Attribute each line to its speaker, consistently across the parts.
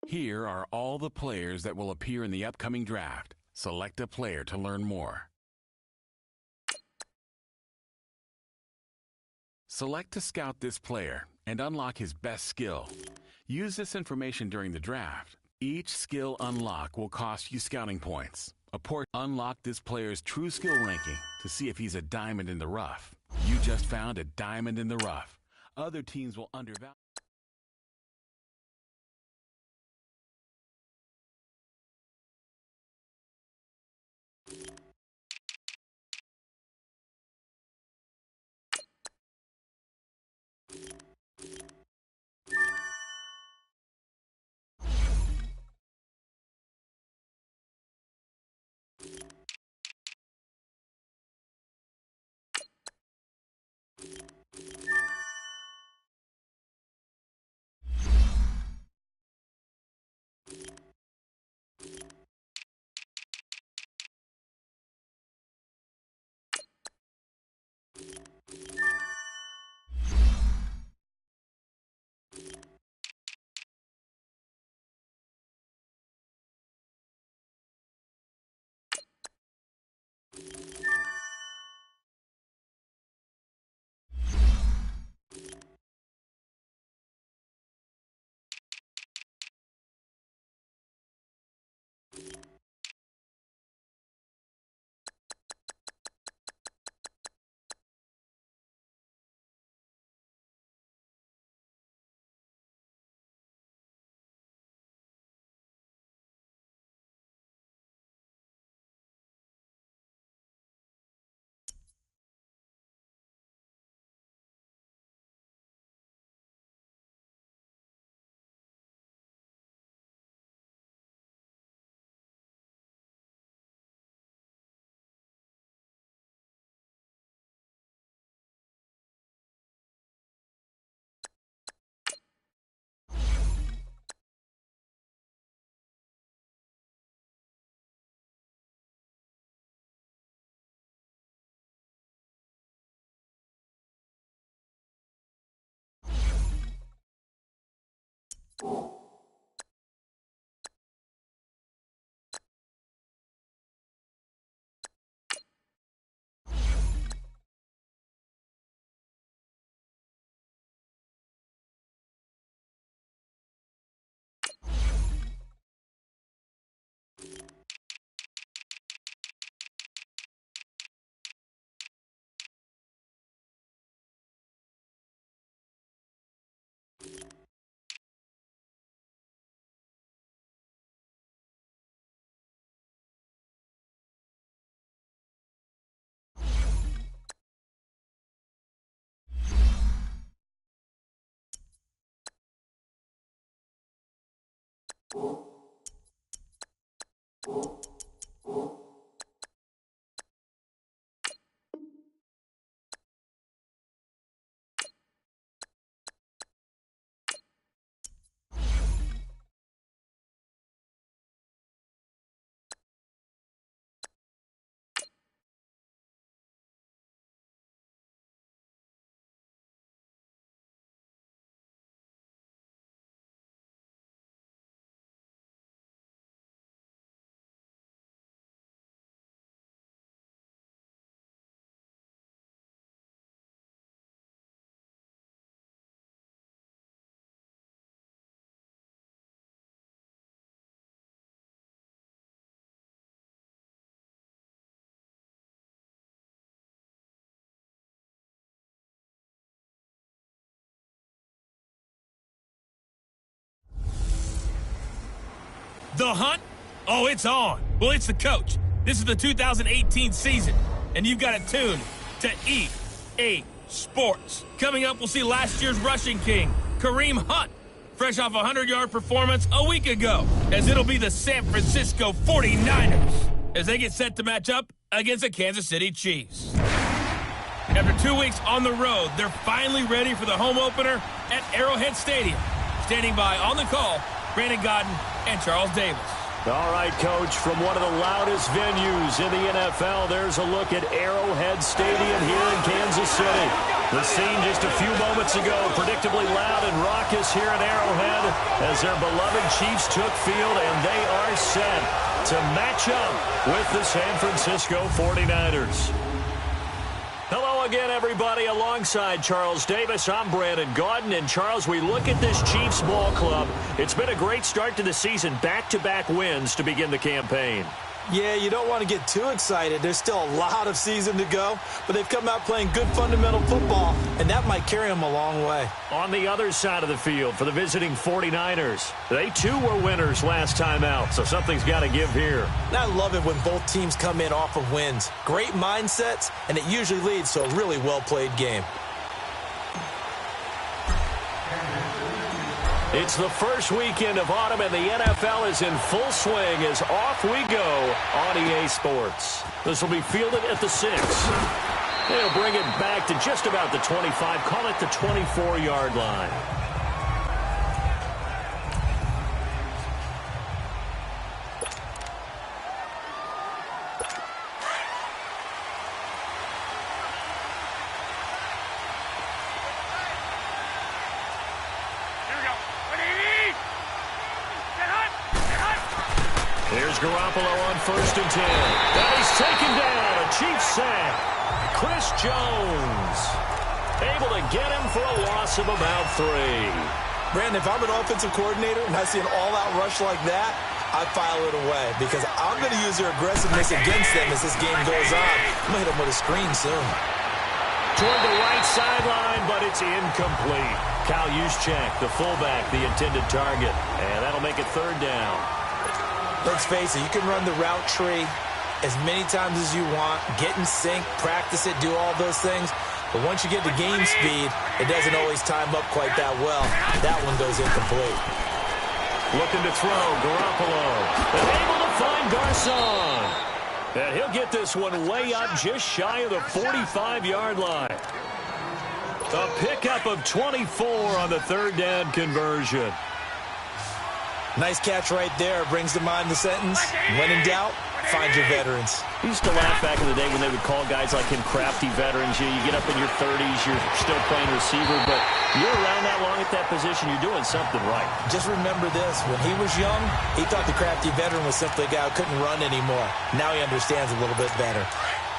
Speaker 1: Here are all the players that will appear in the upcoming draft. Select a player to learn more. Select to scout this player and unlock his best skill. Use this information during the draft. Each skill unlock will cost you scouting points. Unlock this player's true skill ranking to see if he's a diamond in the rough. You just found a diamond in the rough. Other teams will undervalue.
Speaker 2: The hunt? Oh, it's on. Well, it's the coach. This is the 2018 season, and you've got it tuned to EA Sports. Coming up, we'll see last year's rushing king, Kareem Hunt, fresh off a 100-yard performance a week ago, as it'll be the San Francisco 49ers as they get set to match up against the Kansas City Chiefs. After 2 weeks on the road, they're finally ready for the home opener at Arrowhead Stadium. Standing by on the call, Brandon Godden and Charles Davis.
Speaker 3: All right, Coach, from one of the loudest venues in the NFL, there's a look at Arrowhead Stadium here in Kansas City. The scene just a few moments ago, predictably loud and raucous here at Arrowhead as their beloved Chiefs took field, and they are set to match up with the San Francisco 49ers. Hello again, everybody. Alongside Charles Davis, I'm Brandon Gaudin. And, Charles, we look at this Chiefs ball club. It's been a great start to the season, back-to-back wins to begin the campaign.
Speaker 4: Yeah, you don't want to get too excited. There's still a lot of season to go, but they've come out playing good fundamental football, and that might carry them a long way.
Speaker 3: On the other side of the field for the visiting 49ers, they too were winners last time out, so something's got to give here.
Speaker 4: I love it when both teams come in off of wins. Great mindsets, and it usually leads to a really well-played game.
Speaker 3: It's the first weekend of autumn, and the NFL is in full swing as off we go on EA Sports. This will be fielded at the 6. They'll bring it back to just about the 25, call it the 24-yard line. Here's Garoppolo on 1st and 10. And he's taken down. A Chiefs sack. Chris Jones able to get him for a loss of about 3.
Speaker 4: Brandon, if I'm an offensive coordinator and I see an all-out rush like that, I file it away because I'm going to use their aggressiveness against them as this game goes on. I'm going to hit them with a screen soon.
Speaker 3: Toward the right sideline, but it's incomplete. Kyle Juszczyk, the fullback, the intended target. And that'll make it 3rd down.
Speaker 4: Let's face it, you can run the route tree as many times as you want, get in sync, practice it, do all those things. But once you get to game speed, it doesn't always time up quite that well. That one goes incomplete.
Speaker 3: Looking to throw, Garoppolo. And able to find Garcon. And he'll get this one way up just shy of the 45-yard line. A pickup of 24 on the 3rd down conversion.
Speaker 4: Nice catch right there. Brings to mind the sentence, when in doubt, find your veterans.
Speaker 3: We used to laugh back in the day when they would call guys like him crafty veterans. You get up in your 30s, you're still playing receiver, but you're around that long at that position, you're doing something right.
Speaker 4: Just remember this. When he was young, he thought the crafty veteran was simply a guy who couldn't run anymore. Now he understands a little bit better.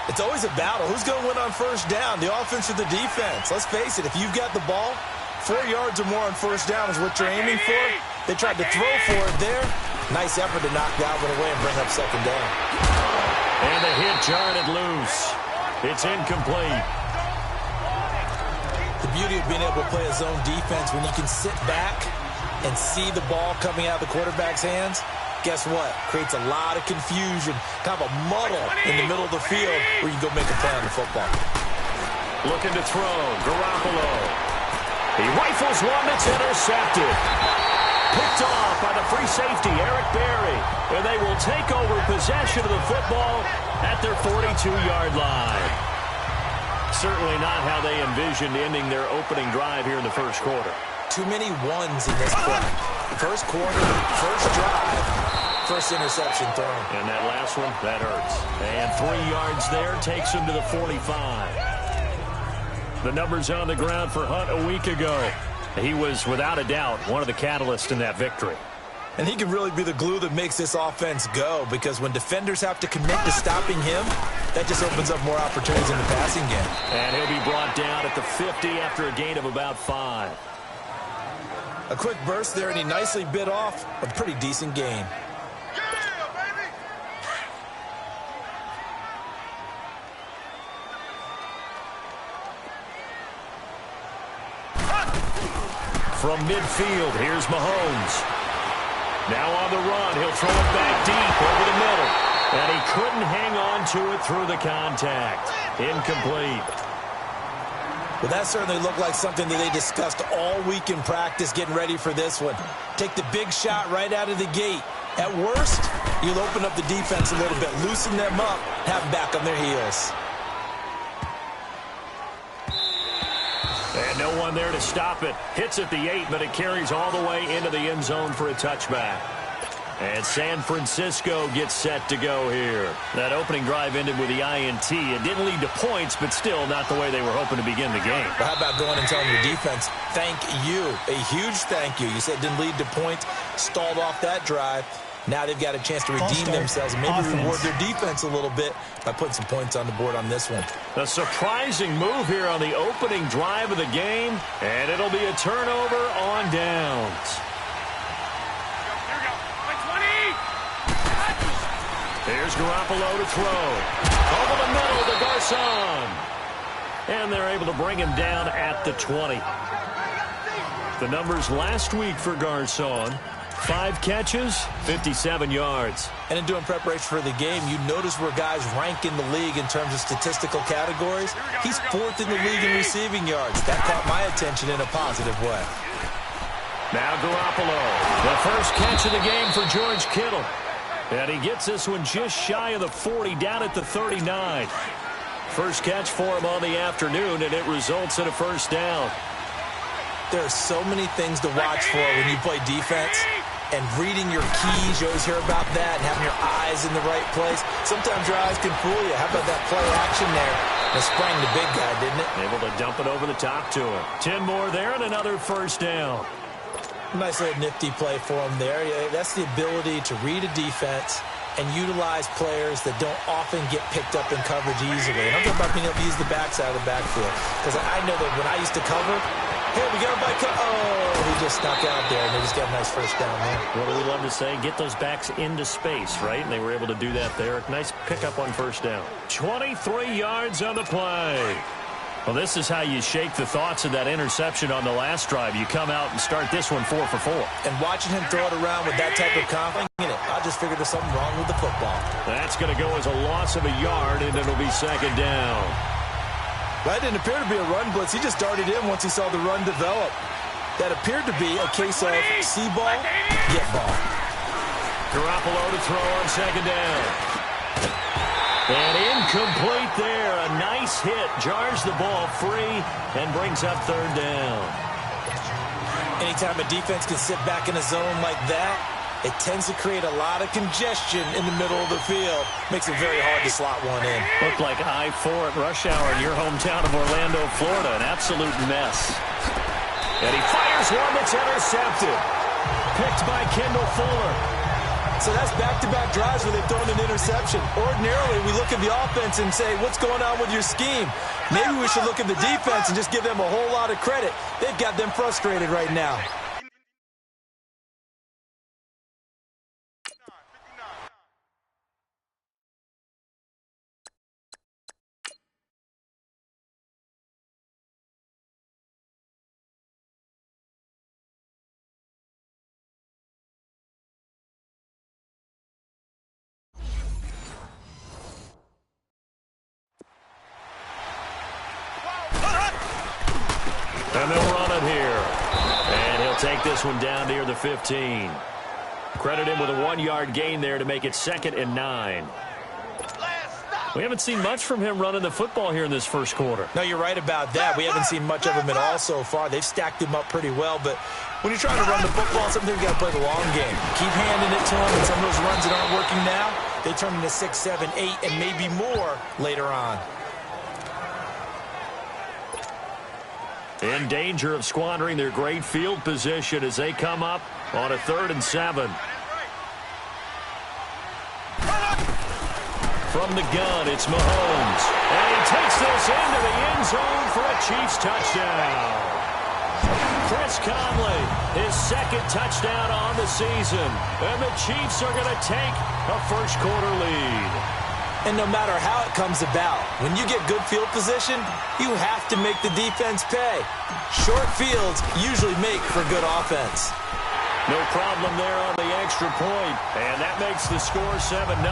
Speaker 4: It's always a battle. Who's going to win on 1st down, the offense or the defense? Let's face it, if you've got the ball, 4 yards or more on 1st down is what you're aiming for. They tried to throw for it there. Nice effort to knock that one away and bring up 2nd down.
Speaker 3: And the hit jarred it loose. It's incomplete.
Speaker 4: The beauty of being able to play a zone defense when you can sit back and see the ball coming out of the quarterback's hands, guess what? Creates a lot of confusion, kind of a muddle in the middle of the field where you can go make a play on the football.
Speaker 3: Looking to throw, Garoppolo. He rifles one that's intercepted. Picked off by the free safety, Eric Berry. And they will take over possession of the football at their 42-yard line. Certainly not how they envisioned ending their opening drive here in the 1st quarter.
Speaker 4: Too many ones in this play. 1st quarter, 1st drive, 1st interception thrown.
Speaker 3: And that last one, that hurts. And 3 yards there takes him to the 45. The numbers on the ground for Hunt a week ago. He was, without a doubt, one of the catalysts in that victory.
Speaker 4: And he can really be the glue that makes this offense go, because when defenders have to commit to stopping him, that just opens up more opportunities in the passing game.
Speaker 3: And he'll be brought down at the 50 after a gain of about 5.
Speaker 4: A quick burst there, and he nicely bit off a pretty decent gain.
Speaker 3: From midfield, here's Mahomes. Now on the run, he'll throw it back deep over the middle. And he couldn't hang on to it through the contact. Incomplete.
Speaker 4: Well, that certainly looked like something that they discussed all week in practice getting ready for this one. Take the big shot right out of the gate. At worst, you'll open up the defense a little bit, loosen them up, have them back on their heels.
Speaker 3: And no one there to stop it. Hits at the 8, but it carries all the way into the end zone for a touchback. And San Francisco gets set to go here. That opening drive ended with the INT. It didn't lead to points, but still not the way they were hoping to begin the game.
Speaker 4: But how about going and telling your defense, thank you, a huge thank you. You said it didn't lead to points, stalled off that drive. Now they've got a chance to redeem themselves and maybe reward their defense a little bit by putting some points on the board on this one.
Speaker 3: A surprising move here on the opening drive of the game, and it'll be a turnover on downs. Here's Garoppolo to throw. Over the middle to Garcon. And they're able to bring him down at the 20. The numbers last week for Garcon: 5 catches, 57 yards.
Speaker 4: And in doing preparation for the game, you notice where guys rank in the league in terms of statistical categories. He's 4th in the league in receiving yards. That caught my attention in a positive way.
Speaker 3: Now Garoppolo. The first catch of the game for George Kittle. And he gets this one just shy of the 40, down at the 39. First catch for him on the afternoon, and it results in a first down.
Speaker 4: There are so many things to watch for when you play defense. And reading your keys, you always hear about that, and having your eyes in the right place. Sometimes your eyes can fool you. How about that play action there? It sprang the big guy, didn't it?
Speaker 3: Able to dump it over the top to him. 10 more there and another first down.
Speaker 4: Nice little nifty play for him there. That's the ability to read a defense and utilize players that don't often get picked up in coverage easily. And I'm talking about being able to use the backside of the backfield. Because I know that when I used to cover, hey, we got by he just snuck out there, and they just got a nice first down there.
Speaker 3: What do we love to say? Get those backs into space, right? And they were able to do that there. Nice pickup on first down. 23 yards on the play. Well, this is how you shake the thoughts of that interception on the last drive. You come out and start this one 4 for 4.
Speaker 4: And watching him throw it around with that type of confidence, I just figured there's something wrong with the football.
Speaker 3: That's going to go as a loss of a yard, and it'll be second down.
Speaker 4: That didn't appear to be a run blitz. He just darted in once he saw the run develop. That appeared to be a case of see ball, get ball.
Speaker 3: Garoppolo to throw on second down. And incomplete there. A nice hit. Jars the ball free and brings up third down.
Speaker 4: Anytime a defense can sit back in a zone like that, it tends to create a lot of congestion in the middle of the field. Makes it very hard to slot one in.
Speaker 3: Looked like I-4 at rush hour in your hometown of Orlando, Florida. An absolute mess. And he fires one that's intercepted. Picked by Kendall Fuller.
Speaker 4: So that's back-to-back drives where they've thrown an interception. Ordinarily, we look at the offense and say, what's going on with your scheme? Maybe we should look at the defense and just give them a whole lot of credit. They've got them frustrated right now.
Speaker 3: And they'll run it here. And he'll take this one down near the 15. Credit him with a 1-yard gain there to make it 2nd and 9. We haven't seen much from him running the football here in this first quarter.
Speaker 4: No, you're right about that. We haven't seen much of him at all so far. They've stacked him up pretty well, but when you're trying to run the football, sometimes you've got to play the long game. Keep handing it to him, and some of those runs that aren't working now, they turn into 6, 7, 8, and maybe more later on.
Speaker 3: In danger of squandering their great field position as they come up on a 3rd and 7. From the gun, it's Mahomes. And he takes this into the end zone for a Chiefs touchdown. Chris Conley, his 2nd touchdown on the season. And the Chiefs are going to take a first-quarter lead.
Speaker 4: And no matter how it comes about, when you get good field position, you have to make the defense pay. Short fields usually make for good offense.
Speaker 3: No problem there on the extra point. And that makes the score 7-0.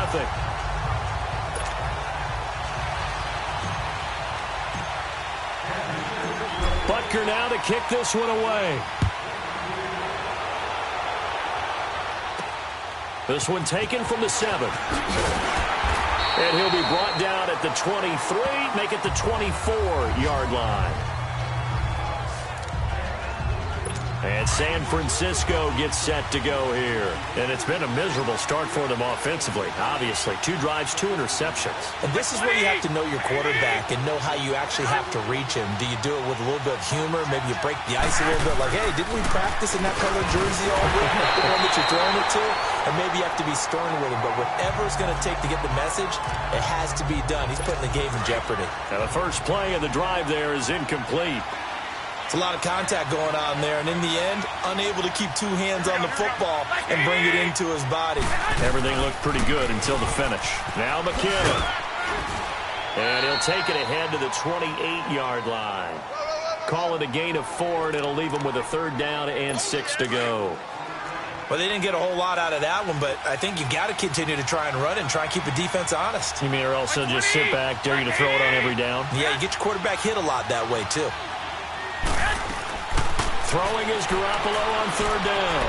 Speaker 3: Butker now to kick this one away. This one taken from the 7. And he'll be brought down at the 23, make it the 24-yard line. And San Francisco gets set to go here. And it's been a miserable start for them offensively. Obviously, 2 drives, 2 interceptions.
Speaker 4: And this is where you have to know your quarterback and know how you actually have to reach him. Do you do it with a little bit of humor? Maybe you break the ice a little bit. Like, hey, didn't we practice in that color jersey all week? The one that you're throwing it to? And maybe you have to be stern with him. But whatever it's going to take to get the message, it has to be done. He's putting the game in jeopardy.
Speaker 3: Now, the first play of the drive there is incomplete.
Speaker 4: It's a lot of contact going on there, and in the end, unable to keep 2 hands on the football and bring it into his body.
Speaker 3: Everything looked pretty good until the finish. Now McKinnon. And he'll take it ahead to the 28-yard line. Call it a gain of 4, and it'll leave him with a 3rd down and 6 to go.
Speaker 4: Well, they didn't get a whole lot out of that one, but I think you got to continue to try and run and try and keep the defense honest.
Speaker 3: You mean or also just sit back, dare you to throw it on every down?
Speaker 4: Yeah, you get your quarterback hit a lot that way, too.
Speaker 3: Throwing is Garoppolo on 3rd down.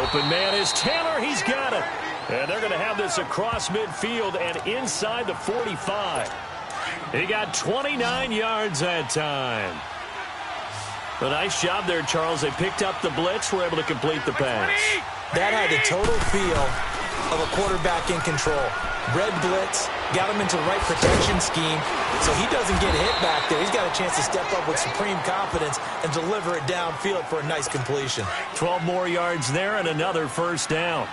Speaker 3: Open man is Taylor. He's got it. And they're going to have this across midfield and inside the 45. He got 29 yards that time. A nice job there, Charles. They picked up the blitz, were able to complete the pass.
Speaker 4: That had the total feel of a quarterback in control. Red blitz, got him into the right protection scheme, so he doesn't get hit back there. He's got a chance to step up with supreme confidence and deliver it downfield for a nice completion.
Speaker 3: 12 more yards there and another 1st down.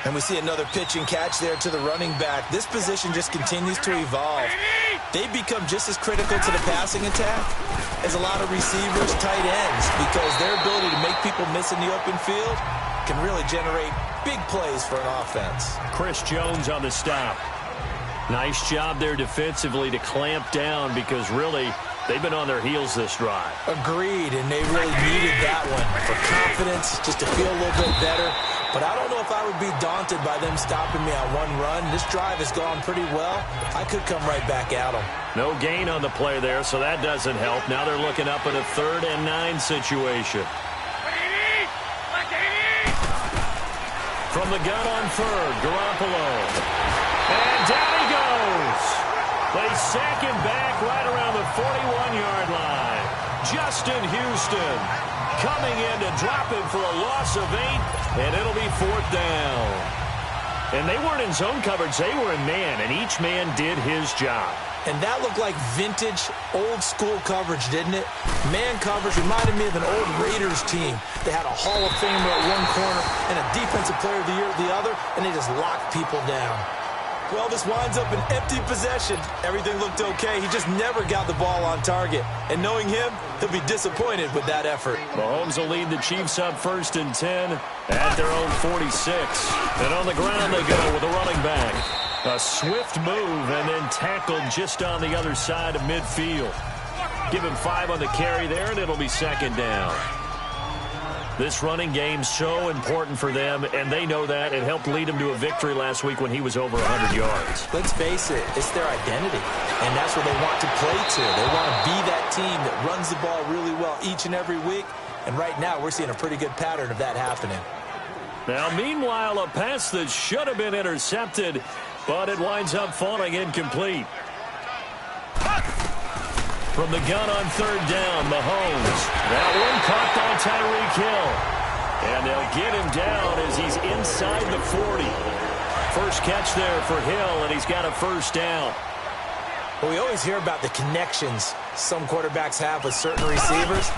Speaker 4: And we see another pitch and catch there to the running back. This position just continues to evolve. They become just as critical to the passing attack as a lot of receivers, tight ends, because their ability to make people miss in the open field can really generate big plays for an offense.
Speaker 3: Chris Jones on the stop. Nice job there defensively to clamp down because really they've been on their heels this drive.
Speaker 4: Agreed, and they really needed that one for confidence, just to feel a little bit better. But I don't know if I would be daunted by them stopping me on one run. This drive has gone pretty well. I could come right back at them.
Speaker 3: No gain on the play there, so that doesn't help. Now they're looking up at a 3rd and 9 situation. From the gun on 3rd, Garoppolo. And down he goes. They sack him back right around the 41-yard line. Justin Houston coming in to drop him for a loss of 8, and it'll be 4th down. And they weren't in zone coverage. They were in man, and each man did his job.
Speaker 4: And that looked like vintage, old-school coverage, didn't it? Man coverage reminded me of an old Raiders team. They had a Hall of Famer at one corner and a Defensive Player of the Year at the other, and they just locked people down. Well, this winds up an empty possession. Everything looked okay. He just never got the ball on target. And knowing him, he'll be disappointed with that effort.
Speaker 3: Mahomes will lead the Chiefs up 1st and 10 at their own 46. And on the ground they go with a running back. A swift move and then tackled just on the other side of midfield. Give him 5 on the carry there, and it'll be 2nd down. This running game so important for them, and they know that. It helped lead them to a victory last week when he was over 100 yards.
Speaker 4: Let's face it, it's their identity, and that's what they want to play to. They want to be that team that runs the ball really well each and every week, and right now we're seeing a pretty good pattern of that happening.
Speaker 3: Now, meanwhile, a pass that should have been intercepted, but it winds up falling incomplete. From the gun on 3rd down, Mahomes. That one caught by Tyreek Hill. And they'll get him down as he's inside the 40. First catch there for Hill, and he's got a 1st down.
Speaker 4: Well, we always hear about the connections some quarterbacks have with certain receivers.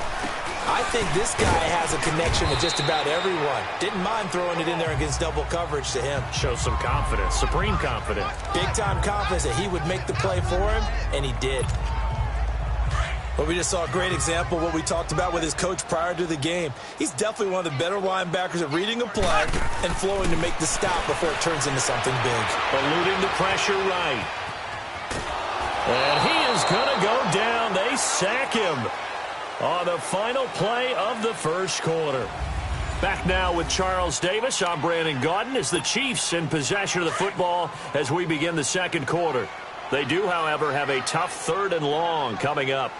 Speaker 4: I think this guy has a connection with just about everyone. Didn't mind throwing it in there against double coverage to him.
Speaker 3: Shows some confidence, supreme confidence.
Speaker 4: Big-time confidence that he would make the play for him, and he did. But we just saw a great example of what we talked about with his coach prior to the game. He's definitely one of the better linebackers at reading a play and flowing to make the stop before it turns into something big.
Speaker 3: Eluding the pressure right. And he is going to go down. They sack him on the final play of the 1st quarter. Back now with Charles Davis. I'm Brandon Gaudin as the Chiefs in possession of the football as we begin the 2nd quarter. They do, however, have a tough 3rd and long coming up.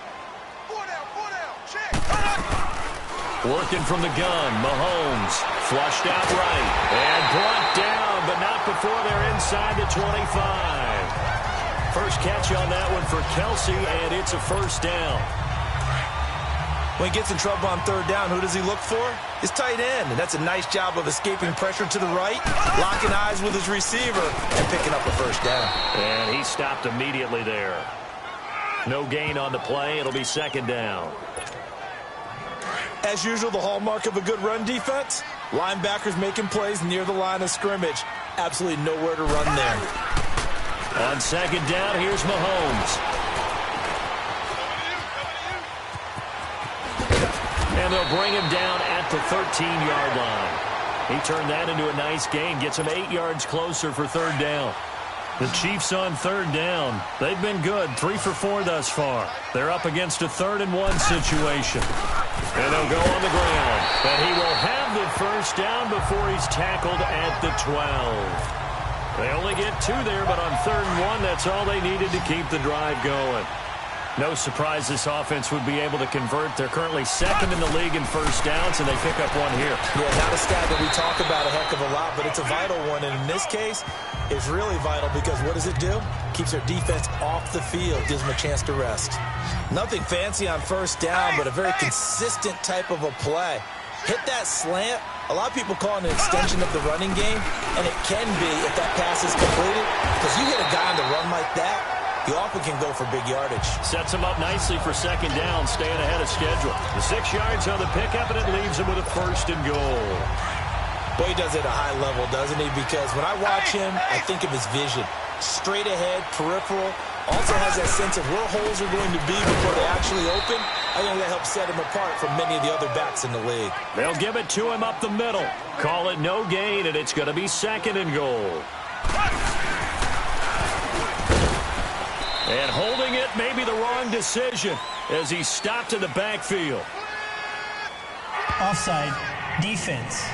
Speaker 3: Working from the gun, Mahomes flushed out right and brought down, but not before they're inside the 25. First catch on that one for Kelsey, and it's a 1st down.
Speaker 4: When he gets in trouble on third down, who does he look for? His tight end, and that's a nice job of escaping pressure to the right, locking eyes with his receiver, and picking up a first down.
Speaker 3: And he stopped immediately there. No gain on the play. It'll be second down.
Speaker 4: As usual, the hallmark of a good run defense, linebackers making plays near the line of scrimmage. Absolutely nowhere to run there.
Speaker 3: On second down, here's Mahomes. And they'll bring him down at the 13-yard line. He turned that into a nice gain, gets him 8 yards closer for third down. The Chiefs on third down. They've been good, 3 for 4 thus far. They're up against a 3rd-and-1 situation. And they'll go on the ground. And he will have the first down before he's tackled at the 12. They only get 2 there, but on 3rd and 1, that's all they needed to keep the drive going. No surprise this offense would be able to convert. They're currently 2nd in the league in first downs, and they pick up 1 here.
Speaker 4: Yeah, not a stat that we talk about a heck of a lot, but it's a vital one. And in this case, it's really vital because what does it do? Keeps their defense off the field, gives them a chance to rest. Nothing fancy on first down, but a very consistent type of a play. Hit that slant. A lot of people call it an extension of the running game, and it can be if that pass is completed. Because you hit a guy on the run like that, you often can go for big yardage.
Speaker 3: Sets him up nicely for second down, staying ahead of schedule. The 6 yards on the pickup, and it leaves him with a 1st and goal.
Speaker 4: Boy, he does it at a high level, doesn't he? Because when I watch him, I think of his vision. Straight ahead, peripheral. Also has that sense of where holes are going to be before they actually open. I think that helps set him apart from many of the other backs in the league.
Speaker 3: They'll give it to him up the middle. Call it no gain, and it's going to be 2nd and goal. And holding it may be the wrong decision as he stopped in the backfield.
Speaker 5: Offside, defense.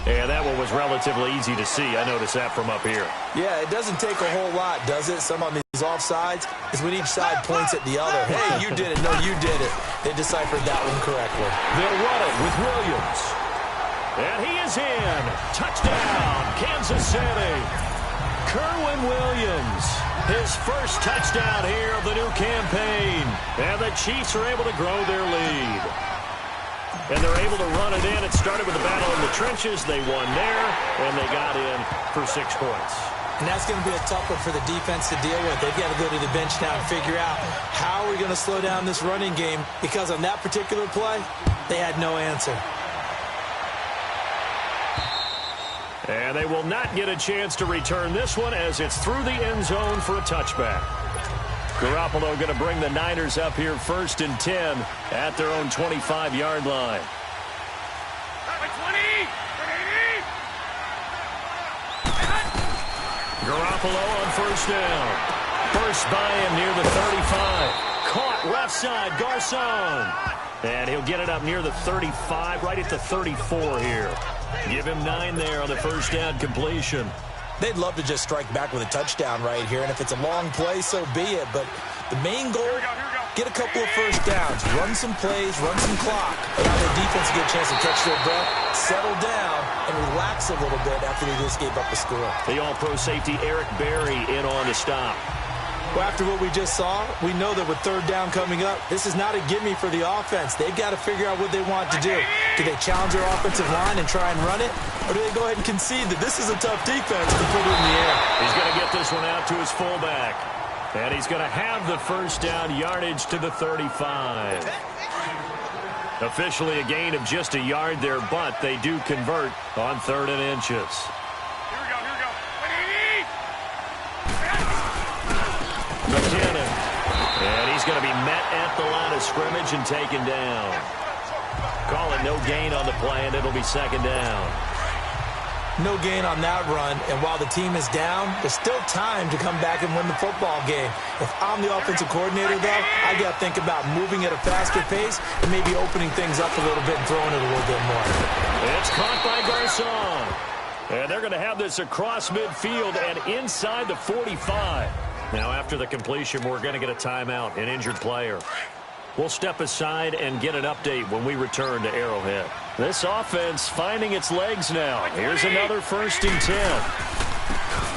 Speaker 3: And that one was relatively easy to see. I noticed that from up here.
Speaker 4: Yeah, it doesn't take a whole lot, does it? Some on these offsides is when each side points at the other. Hey, you did it. No, you did it. They deciphered that one correctly.
Speaker 3: They'll run it with Williams. And he is in. Touchdown, Kansas City. Kerwin Williams, his first touchdown here of the new campaign. And the Chiefs are able to grow their lead. And they're able to run it in. It started with a battle in the trenches. They won there, and they got in for 6 points.
Speaker 4: And that's going to be a tough one for the defense to deal with. They've got to go to the bench now and figure out how are we going to slow down this running game, because on that particular play, they had no answer.
Speaker 3: And they will not get a chance to return this one as it's through the end zone for a touchback. Garoppolo going to bring the Niners up here 1st and 10 at their own 25-yard line. Garoppolo on 1st down. First by him near the 35. Caught left side, Garcon. And he'll get it up near the 35, right at the 34 here. Give him 9 there on the first down completion.
Speaker 4: They'd love to just strike back with a touchdown right here, and if it's a long play, so be it. But the main goal, get a couple of first downs, run some plays, run some clock, allow the defense to get a chance to catch their breath, settle down, and relax a little bit after they just gave up a score.
Speaker 3: The all-pro safety Eric Berry in on the stop.
Speaker 4: Well, after what we just saw, we know that with 3rd down coming up, this is not a gimme for the offense. They've got to figure out what they want to do. Do they challenge their offensive line and try and run it? Or do they go ahead and concede that this is a tough defense to put it in the air?
Speaker 3: He's going to get this one out to his fullback. And he's going to have the first down, yardage to the 35. Officially a gain of just a yard there, but they do convert on 3rd and inches. McKinnon. And he's going to be met at the line of scrimmage and taken down. Call it no gain on the play, and it'll be 2nd down.
Speaker 4: No gain on that run, and while the team is down, there's still time to come back and win the football game. If I'm the offensive coordinator, though, I got to think about moving at a faster pace and maybe opening things up a little bit and throwing it a little bit more.
Speaker 3: It's caught by Garcon. And they're going to have this across midfield and inside the 45. Now, after the completion, we're going to get a timeout, an injured player. We'll step aside and get an update when we return to Arrowhead. This offense finding its legs now. Here's another 1st and 10.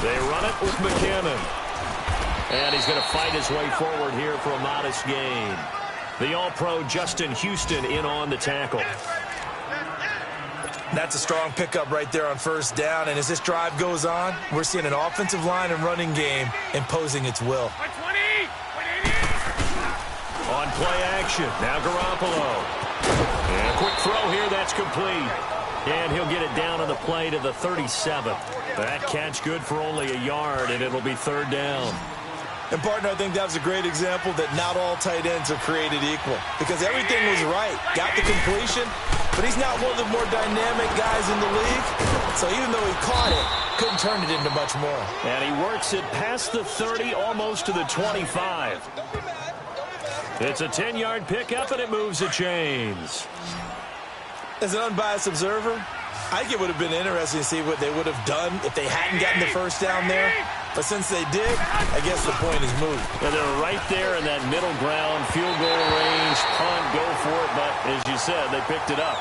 Speaker 3: They run it with McKinnon. And he's going to fight his way forward here for a modest gain. The All-Pro Justin Houston in on the tackle.
Speaker 4: That's a strong pickup right there on first down. And as this drive goes on, we're seeing an offensive line and running game imposing its will.
Speaker 3: On play action, now Garoppolo. And a quick throw here, that's complete. And he'll get it down on the play to the 37. That catch good for only a yard, and it'll be third down.
Speaker 4: And, partner, I think that was a great example that not all tight ends are created equal. Because everything was right. Got the completion, but he's not one of the more dynamic guys in the league. So even though he caught it, couldn't turn it into much more.
Speaker 3: And he works it past the 30, almost to the 25. It's a 10-yard pickup, and it moves the chains.
Speaker 4: As an unbiased observer, I think it would have been interesting to see what they would have done if they hadn't gotten the first down there. But since they did, I guess the point is moved.
Speaker 3: And they're right there in that middle ground, field goal range, punt, go for it. But as you said, they picked it up.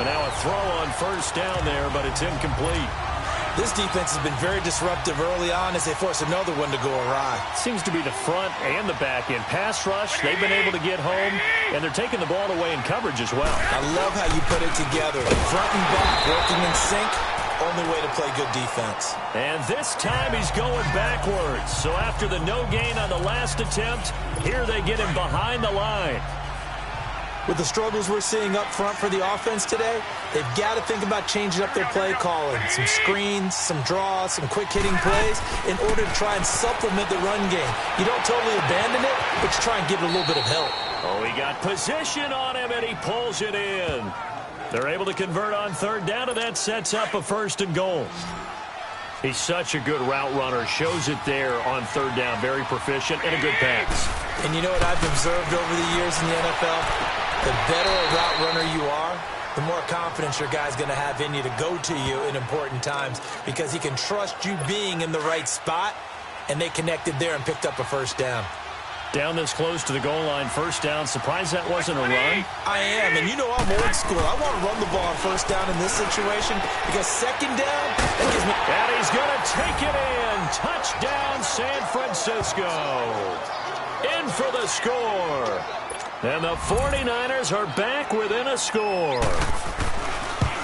Speaker 3: And now a throw on first down there, but it's incomplete.
Speaker 4: This defense has been very disruptive early on as they force another one to go awry.
Speaker 3: Seems to be the front and the back end. Pass rush, they've been able to get home, and they're taking the ball away in coverage as well.
Speaker 4: I love how you put it together. Front and back working in sync. Only way to play good defense.
Speaker 3: And this time he's going backwards. So after the no gain on the last attempt, here they get him behind the line.
Speaker 4: With the struggles we're seeing up front for the offense today, they've got to think about changing up their play calling. Some screens, some draws, some quick-hitting plays in order to try and supplement the run game. You don't totally abandon it, but you try and give it a little bit of help.
Speaker 3: Oh, he got position on him, and he pulls it in. They're able to convert on third down, and that sets up a first and goal. He's such a good route runner. Shows it there on third down. Very proficient and a good pass.
Speaker 4: And you know what I've observed over the years in the NFL? The better a route runner you are, the more confidence your guy's going to have in you to go to you in important times because he can trust you being in the right spot, and they connected there and picked up a first down.
Speaker 3: Down this close to the goal line, first down. Surprised that wasn't a run?
Speaker 4: I am, and you know I'm old school. I want to run the ball on first down in this situation because second down, that gives me...
Speaker 3: And he's going to take it in. Touchdown, San Francisco. In for the score. And the 49ers are back within a score.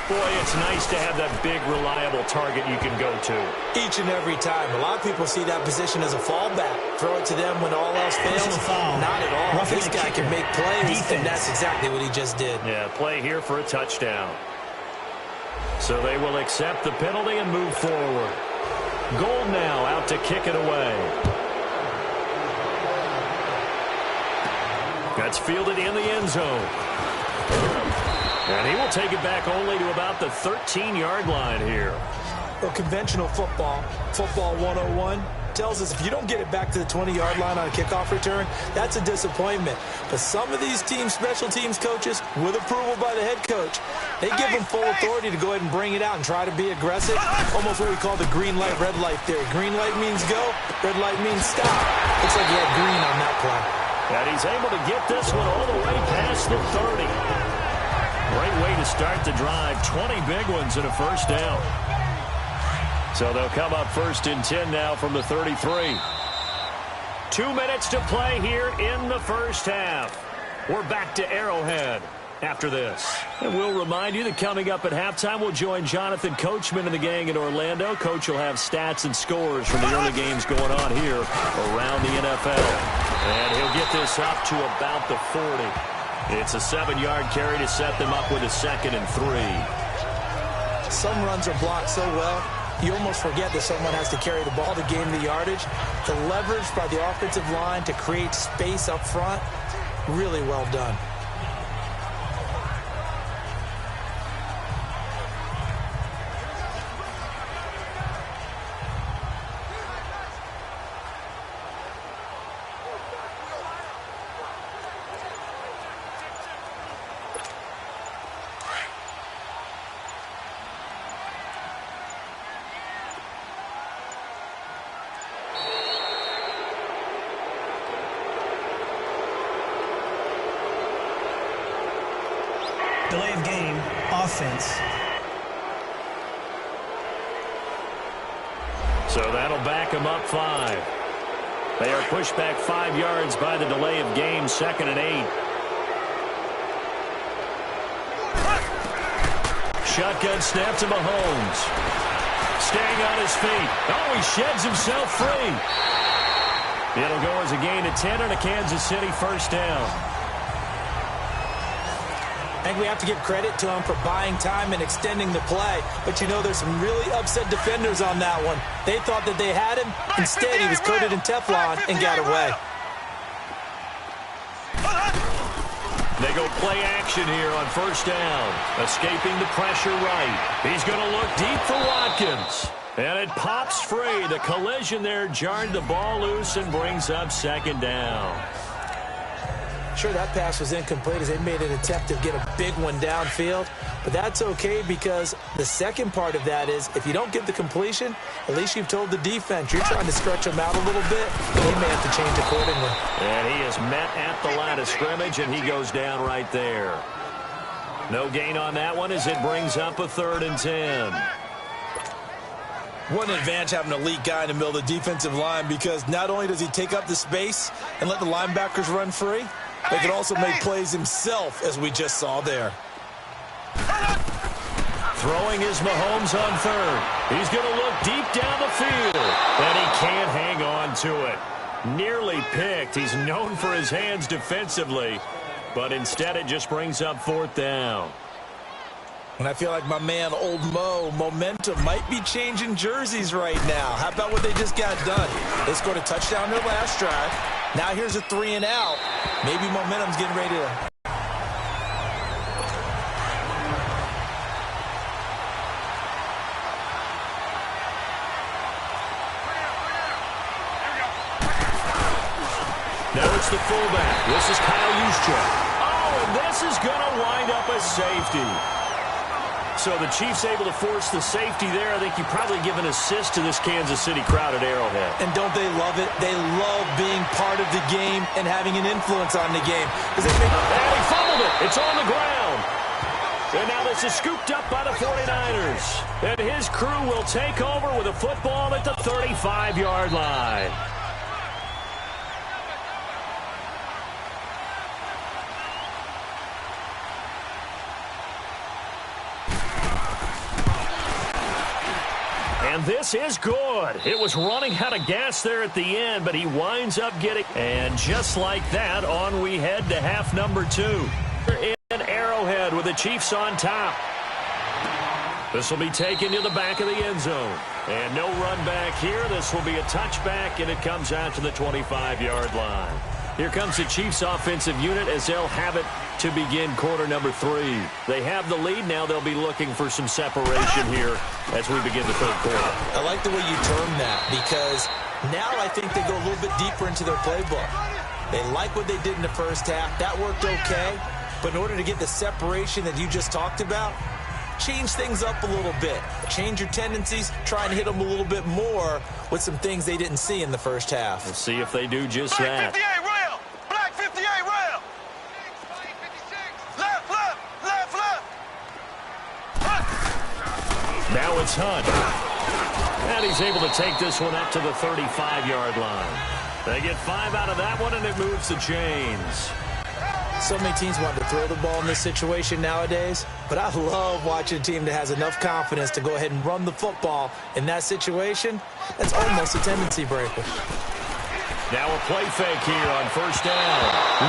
Speaker 3: Boy, it's nice to have that big, reliable target you can go to.
Speaker 4: Each and every time. A lot of people see that position as a fallback. Throw it to them when all else fails. Not at all. This guy can make plays, and that's exactly what he just did.
Speaker 3: Yeah, play here for a touchdown. So they will accept the penalty and move forward. Gold now out to kick it away. That's fielded in the end zone. And he will take it back only to about the 13-yard line here.
Speaker 4: Well, conventional football 101, tells us if you don't get it back to the 20-yard line on a kickoff return, that's a disappointment. But some of these teams, special teams coaches, with approval by the head coach, they give them full authority to go ahead and bring it out and try to be aggressive. Almost what we call the green light, red light theory. Green light means go, red light means stop. Looks like he had green on that play.
Speaker 3: And he's able to get this one all the way past the 30. Great way to start the drive. 20 big ones and a first down. So they'll come up first and 10 now from the 33. 2 minutes to play here in the first half. We're back to Arrowhead after this. And we'll remind you that coming up at halftime, we'll join Jonathan Coachman and the gang in Orlando. Coach will have stats and scores from the early games going on here around the NFL. And he'll get this up to about the 40. It's a 7-yard carry to set them up with a 2nd and 3.
Speaker 4: Some runs are blocked so well, you almost forget that someone has to carry the ball to gain the yardage. The leverage by the offensive line to create space up front, really well done.
Speaker 5: Delay of game, offense.
Speaker 3: So that'll back him up 5. They are pushed back 5 yards by the delay of game, 2nd and 8. Shotgun snap to Mahomes. Staying on his feet. Oh, he sheds himself free. It'll go as a gain of 10 and a Kansas City first down.
Speaker 4: I think we have to give credit to him for buying time and extending the play. But, you know, there's some really upset defenders on that one. They thought that they had him. Instead, he was coated in Teflon and got away.
Speaker 3: They go play action here on first down. Escaping the pressure right. He's going to look deep for Watkins. And it pops free. The collision there jarred the ball loose and brings up 2nd down.
Speaker 4: Sure, that pass was incomplete as they made an attempt to get a big one downfield. But that's okay because the second part of that is if you don't get the completion, at least you've told the defense you're trying to stretch them out a little bit. They may have to change accordingly.
Speaker 3: And he is met at the line of scrimmage, and he goes down right there. No gain on that one as it brings up a 3rd and 10.
Speaker 4: What an advantage having an elite guy in the middle of the defensive line because not only does he take up the space and let the linebackers run free, but he can also make plays himself, as we just saw there.
Speaker 3: Throwing is Mahomes on 3rd. He's going to look deep down the field, and he can't hang on to it. Nearly picked. He's known for his hands defensively, but instead it just brings up 4th down.
Speaker 4: And I feel like my man, Old Mo, momentum might be changing jerseys right now. How about what they just got done? They scored a touchdown their last drive. Now here's a 3 and out. Maybe momentum's getting ready to...
Speaker 3: Now it's the fullback. This is Kyle Juszczyk. Oh, and this is going to wind up a safety. So the Chiefs able to force the safety there. I think you probably give an assist to this Kansas City crowd at Arrowhead.
Speaker 4: And don't they love it? They love being part of the game and having an influence on the game.
Speaker 3: And he fumbled it. It's on the ground. And now this is scooped up by the 49ers. And his crew will take over with a football at the 35-yard line. And this is good. It was running out of gas there at the end, but he winds up getting... And just like that, on we head to half number 2. In Arrowhead with the Chiefs on top. This will be taken to the back of the end zone. And no run back here. This will be a touchback, and it comes out to the 25-yard line. Here comes the Chiefs offensive unit as they'll have it to begin quarter number 3. They have the lead. Now they'll be looking for some separation here as we begin the 3rd quarter.
Speaker 4: I like the way you term that because now I think they go a little bit deeper into their playbook. They like what they did in the first half. That worked okay. But in order to get the separation that you just talked about, change things up a little bit. Change your tendencies. Try and hit them a little bit more with some things they didn't see in the first half.
Speaker 3: We'll see if they do just that.
Speaker 6: Black 58 rail. Left.
Speaker 3: Now it's Hunt. And he's able to take this one up to the 35-yard line. They get 5 out of that one, and it moves the chains.
Speaker 4: So many teams want to throw the ball in this situation nowadays, but I love watching a team that has enough confidence to go ahead and run the football in that situation. That's almost a tendency breaker.
Speaker 3: Now a play fake here on first down.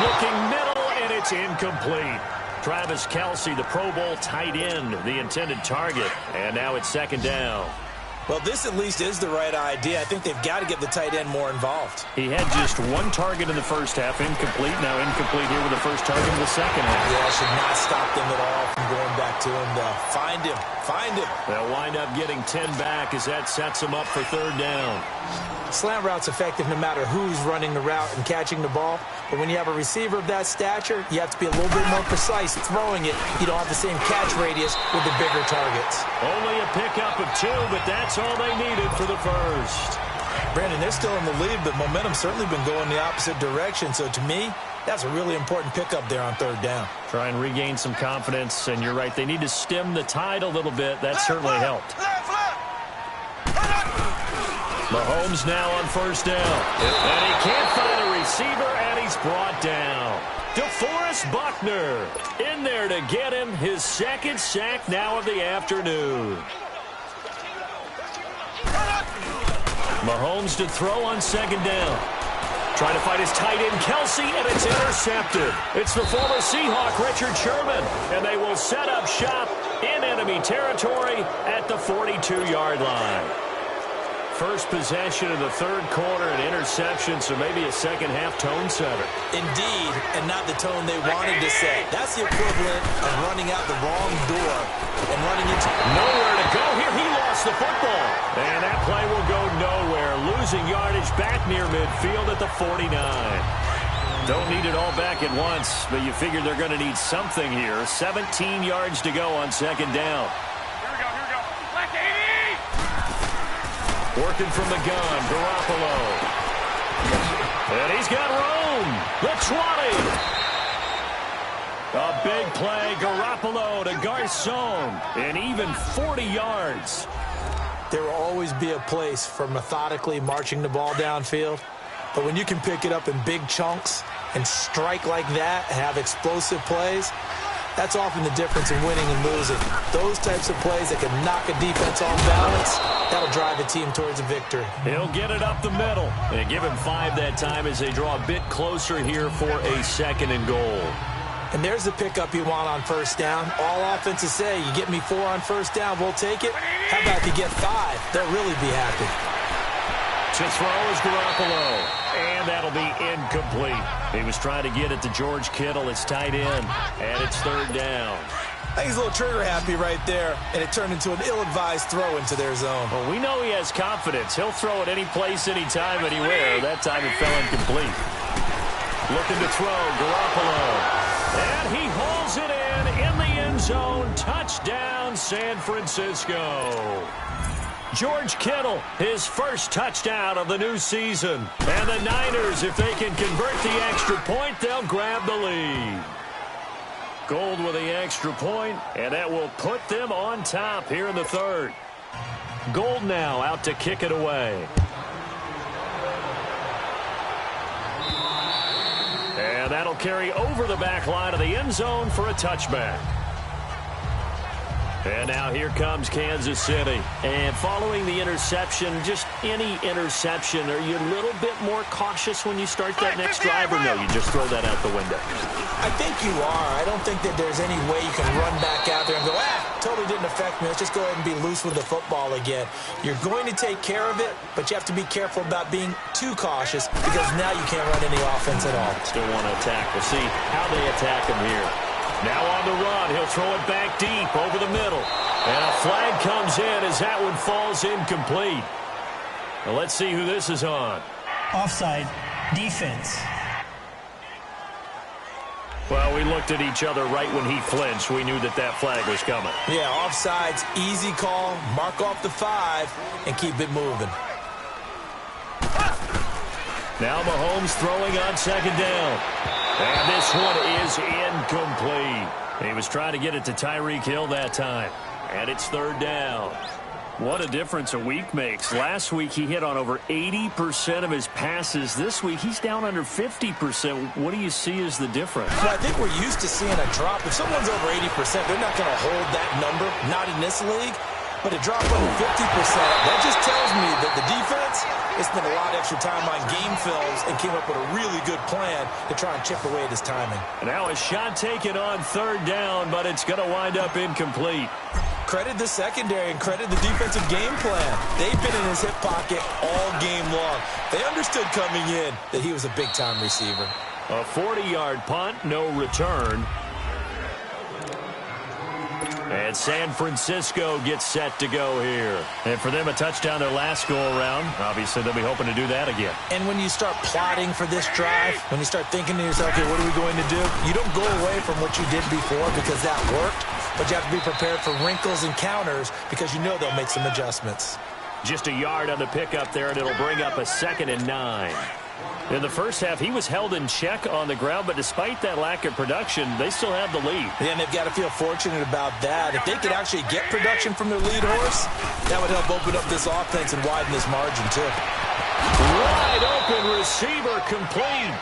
Speaker 3: Looking middle, and it's incomplete. Travis Kelce, the Pro Bowl tight end, the intended target. And now it's 2nd down.
Speaker 4: Well, this at least is the right idea. I think they've got to get the tight end more involved.
Speaker 3: He had just 1 target in the first half, incomplete. Now incomplete here with the first target in the second half.
Speaker 4: Yeah, should not stop them at all from going back to him, though. Find him.
Speaker 3: They'll wind up getting 10 back as that sets them up for 3rd down.
Speaker 4: Slant route's effective no matter who's running the route and catching the ball. But when you have a receiver of that stature, you have to be a little bit more precise throwing it. You don't have the same catch radius with the bigger targets.
Speaker 3: Only a pickup of 2, but that's all they needed for the first.
Speaker 4: Brandon, they're still in the lead, but momentum's certainly been going the opposite direction. So to me, that's a really important pickup there on 3rd down.
Speaker 3: Try and regain some confidence, and you're right. They need to stem the tide a little bit. That certainly helped. Mahomes now on first down. And he can't find a receiver, and he's brought down. DeForest Buckner in there to get him his second sack now of the afternoon. Mahomes to throw on second down. Trying to find his tight end, Kelsey, and it's intercepted. It's the former Seahawk, Richard Sherman, and they will set up shop in enemy territory at the 42-yard line. First possession of the third quarter, an interception, so maybe a second-half tone setter.
Speaker 4: Indeed, and not the tone they wanted to set. That's the equivalent of running out the wrong door and running into
Speaker 3: nowhere to go here. He lost the football, and that play will go nowhere. Losing yardage back near midfield at the 49. Don't need it all back at once, but you figure they're going to need something here. 17 yards to go on second down.
Speaker 6: Here we go. Black 80!
Speaker 3: Working from the gun, Garoppolo. And he's got room. The 20. A big play, Garoppolo to Garcon. And even 40 yards.
Speaker 4: There will always be a place for methodically marching the ball downfield. But when you can pick it up in big chunks and strike like that and have explosive plays, that's often the difference in winning and losing. Those types of plays that can knock a defense off balance, that'll drive a team towards a victory.
Speaker 3: He'll get it up the middle. And give him 5 that time as they draw a bit closer here for a second and goal.
Speaker 4: And there's the pickup you want on first down. All offenses say, you get me 4 on first down, we'll take it. How about if you get 5? They'll really be happy.
Speaker 3: To throw is Garoppolo. And that'll be incomplete. He was trying to get it to George Kittle, his tight end. And it's third down.
Speaker 4: I think he's a little trigger happy right there, and it turned into an ill-advised throw into their zone.
Speaker 3: Well, we know he has confidence. He'll throw it any place, anytime, anywhere. That time it fell incomplete. Looking to throw, Garoppolo. And he hauls it in the end zone. Touchdown, San Francisco. George Kittle, his first touchdown of the new season. And the Niners, if they can convert the extra point, they'll grab the lead. Gold with the extra point, and that will put them on top here in the third. Gold now out to kick it away. And that'll carry over the back line of the end zone for a touchback. And now here comes Kansas City. And following the interception, just any interception, are you a little bit more cautious when you start that next drive, or no, you just throw that out the window?
Speaker 4: I think you are. I don't think that there's any way you can run back out there and go, totally didn't affect me. Let's just go ahead and be loose with the football again. You're going to take care of it, but you have to be careful about being too cautious because now you can't run any offense at all.
Speaker 3: Still want to attack. We'll see how they attack him here. Now on the run, he'll throw it back deep over the middle. And a flag comes in as that one falls incomplete. Well, let's see who this is on.
Speaker 5: Offside, defense.
Speaker 3: Well, we looked at each other right when he flinched. We knew that flag was coming.
Speaker 4: Yeah, offside's easy call. Mark off the 5 and keep it moving.
Speaker 3: Now Mahomes throwing on second down. And this one is incomplete. He was trying to get it to Tyreek Hill that time. And it's third down. What a difference a week makes. Last week he hit on over 80% of his passes. This week he's down under 50%. What do you see as the difference?
Speaker 4: Well, I think we're used to seeing a drop. If someone's over 80%, they're not going to hold that number. Not in this league. But a drop under 50%, that just tells me that the defense has spent a lot of extra time on game films and came up with a really good plan to try and chip away at his timing.
Speaker 3: Now a shot taken on third down, but it's going to wind up incomplete.
Speaker 4: Credit the secondary and credit the defensive game plan. They've been in his hip pocket all game long. They understood coming in that he was a big-time receiver.
Speaker 3: A 40-yard punt, no return. And San Francisco gets set to go here. And for them, a touchdown their last go-around. Obviously, they'll be hoping to do that again.
Speaker 4: And when you start plotting for this drive, when you start thinking to yourself, okay, what are we going to do? You don't go away from what you did before because that worked, but you have to be prepared for wrinkles and counters because you know they'll make some adjustments.
Speaker 3: Just a yard on the pickup there, and it'll bring up a 2nd and 9. In the first half, he was held in check on the ground, but despite that lack of production, they still have the lead.
Speaker 4: Yeah, and they've got to feel fortunate about that. If they could actually get production from their lead horse, that would help open up this offense and widen this margin, too.
Speaker 3: Wide open receiver complete.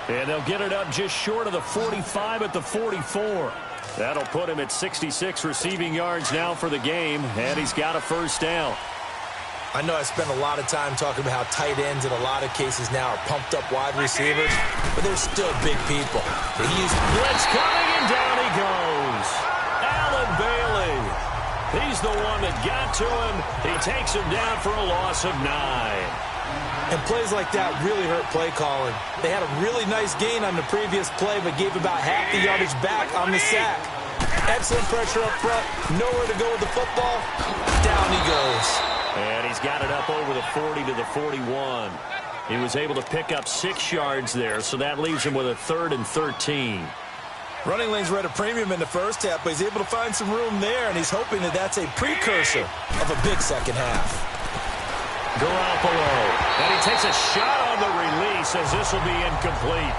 Speaker 3: And they'll get it up just short of the 45 at the 44. That'll put him at 66 receiving yards now for the game, and he's got a first down.
Speaker 4: I know I spent a lot of time talking about how tight ends in a lot of cases now are pumped-up wide receivers, but they're still big people.
Speaker 3: Blitz coming, and down he goes. Allen Bailey. He's the one that got to him. He takes him down for a loss of 9.
Speaker 4: And plays like that really hurt play calling. They had a really nice gain on the previous play, but gave about half the yardage back on the sack. Excellent pressure up front. Nowhere to go with the football. Down he goes.
Speaker 3: And he's got it up over the 40 to the 41. He was able to pick up 6 yards there, so that leaves him with a 3rd and 13.
Speaker 4: Running lanes were at a premium in the first half, but he's able to find some room there, and he's hoping that that's a precursor of a big second half.
Speaker 3: Garoppolo, and he takes a shot on the release as this will be incomplete.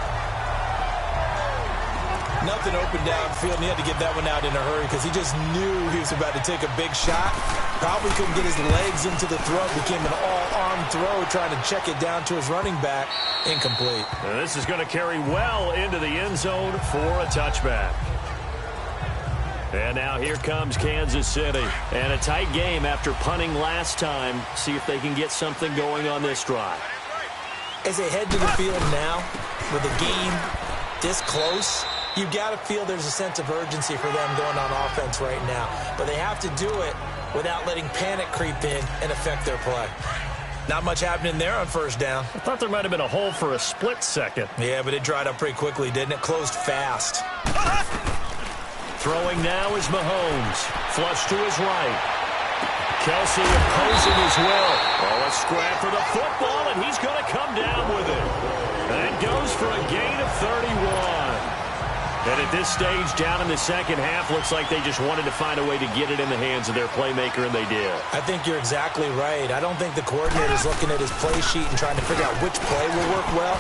Speaker 4: Nothing open downfield, and he had to get that one out in a hurry because he just knew he was about to take a big shot. Probably couldn't get his legs into the throw. Became an all-arm throw trying to check it down to his running back. Incomplete.
Speaker 3: And this is going to carry well into the end zone for a touchback. And now here comes Kansas City. And a tight game after punting last time. See if they can get something going on this drive.
Speaker 4: As they head to the field now, with a game this close, you've got to feel there's a sense of urgency for them going on offense right now. But they have to do it without letting panic creep in and affect their play. Not much happening there on first down.
Speaker 3: I thought there might have been a hole for a split second.
Speaker 4: Yeah, but it dried up pretty quickly, didn't it? Closed fast.
Speaker 3: Throwing now is Mahomes. Flush to his right. Kelsey opposing his will. Oh, a scrap for the football, and he's going to come down with it. And goes for a gain of 31. And at this stage, down in the second half, looks like they just wanted to find a way to get it in the hands of their playmaker, and they did.
Speaker 4: I think you're exactly right. I don't think the coordinator's looking at his play sheet and trying to figure out which play will work well.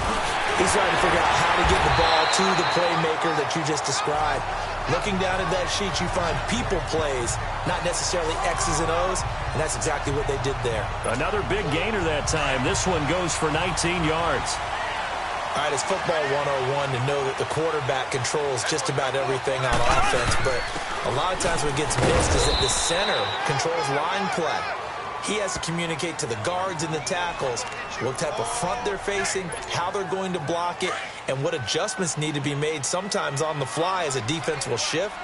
Speaker 4: He's trying to figure out how to get the ball to the playmaker that you just described. Looking down at that sheet, you find people plays, not necessarily X's and O's, and that's exactly what they did there.
Speaker 3: Another big gainer that time. This one goes for 19 yards.
Speaker 4: All right, it's football 101 to know that the quarterback controls just about everything on offense, but a lot of times what gets missed is that the center controls line play. He has to communicate to the guards and the tackles what type of front they're facing, how they're going to block it, and what adjustments need to be made sometimes on the fly as a defense will shift.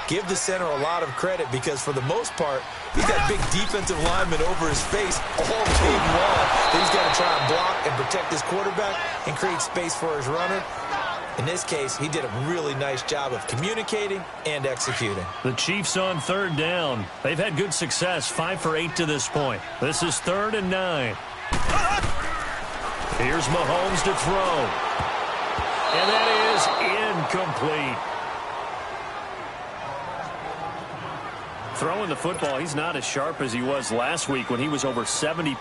Speaker 4: Give the center a lot of credit because, for the most part, he's got big defensive linemen over his face all game long that he's got to try and block and protect his quarterback and create space for his runner. In this case, he did a really nice job of communicating and executing.
Speaker 3: The Chiefs on 3rd down. They've had good success, 5 for 8 to this point. This is 3rd and 9. Here's Mahomes to throw. And that is incomplete. Throwing the football, he's not as sharp as he was last week when he was over 70%.